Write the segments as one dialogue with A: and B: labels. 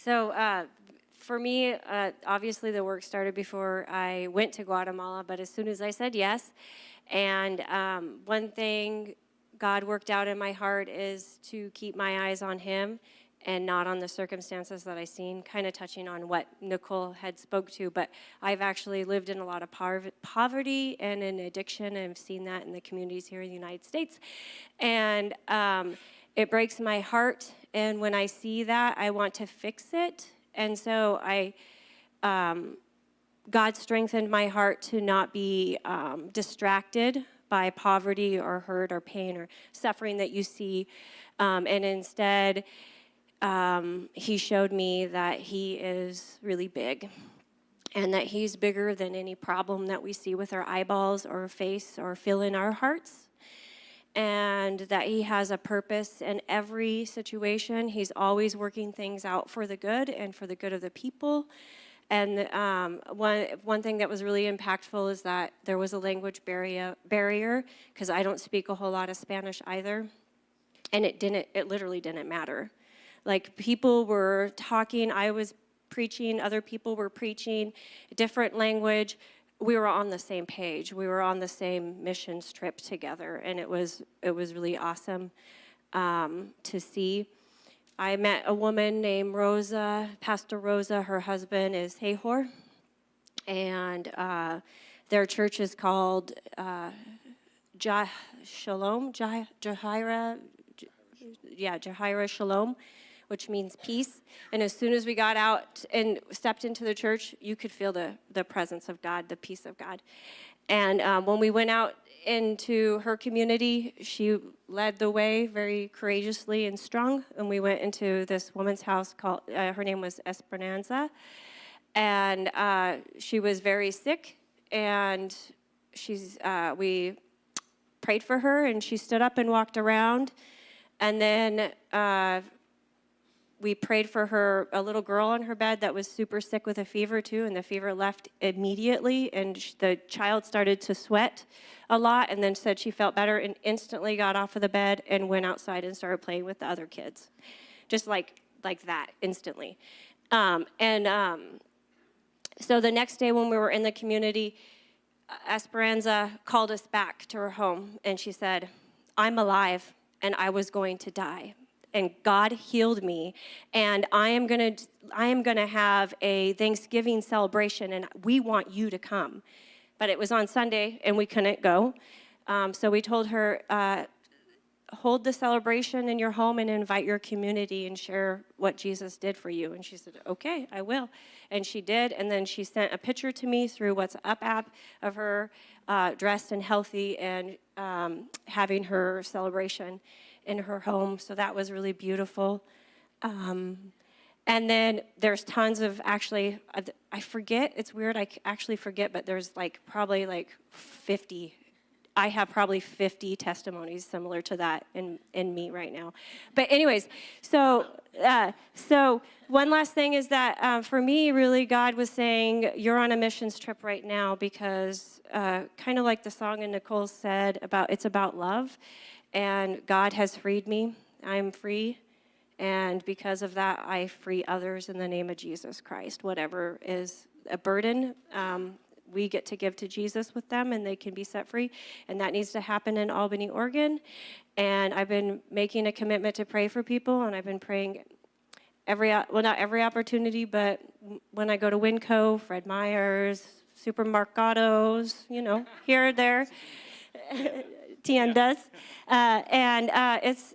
A: For me, obviously the work started before I went to Guatemala, but as soon as I said yes, and one thing God worked out in my heart is to keep my eyes on him and not on the circumstances that I seen, kind of touching on what Nicole had spoke to, but I've actually lived in a lot of poverty and in addiction, and I've seen that in the communities here in the United States, and it breaks my heart, and when I see that, I want to fix it. And so God strengthened my heart to not be distracted by poverty or hurt or pain or suffering that you see. And instead, he showed me that he is really big and that he's bigger than any problem that we see with our eyeballs or face or feel in our hearts. And that he has a purpose in every situation. He's always working things out for the good and for the good of the people. And one thing that was really impactful is that there was a language barrier because I don't speak a whole lot of Spanish either. And it literally didn't matter. Like, people were talking, I was preaching, other people were preaching, different language. We were on the same page. We were on the same missions trip together, and it was really awesome to see. I met a woman named Rosa, Pastor Rosa. Her husband is Hehor, and their church is called Jahira Shalom, which means peace. And as soon as we got out and stepped into the church, you could feel the presence of God, the peace of God. And when we went out into her community, she led the way very courageously and strong. And we went into this woman's house called, her name was Esperanza. And she was very sick. And we prayed for her, and she stood up and walked around. And then we prayed for her, a little girl on her bed that was super sick with a fever too, and the fever left immediately, and the child started to sweat a lot, and then said she felt better, and instantly got off of the bed and went outside and started playing with the other kids, just like that, instantly. So the next day when we were in the community, Esperanza called us back to her home, and she said, "I'm alive, and I was going to die. And God healed me, and I am gonna have a Thanksgiving celebration, and we want you to come." But it was on Sunday, and we couldn't go. So we told her, hold the celebration in your home and invite your community and share what Jesus did for you. And she said, okay, I will. And she did, and then she sent a picture to me through WhatsApp app of her dressed and healthy and having her celebration in her home. So that was really beautiful. And then there's tons of, actually, I forget, it's weird, I actually forget, but there's probably 50. I have probably 50 testimonies similar to that in me right now. But anyways, so one last thing is that for me, really, God was saying, you're on a missions trip right now because kind of like the song and Nicole said, it's about love. And God has freed me. I'm free. And because of that, I free others in the name of Jesus Christ. Whatever is a burden, we get to give to Jesus with them, and they can be set free. And that needs to happen in Albany, Oregon. And I've been making a commitment to pray for people, and I've been praying not every opportunity, but when I go to Winco, Fred Meyer's, Supermercados, here or there. Tiendas, and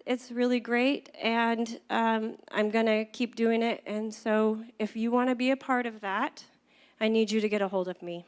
A: it's really great, and I'm gonna keep doing it. And so if you want to be a part of that, I need you to get a hold of me.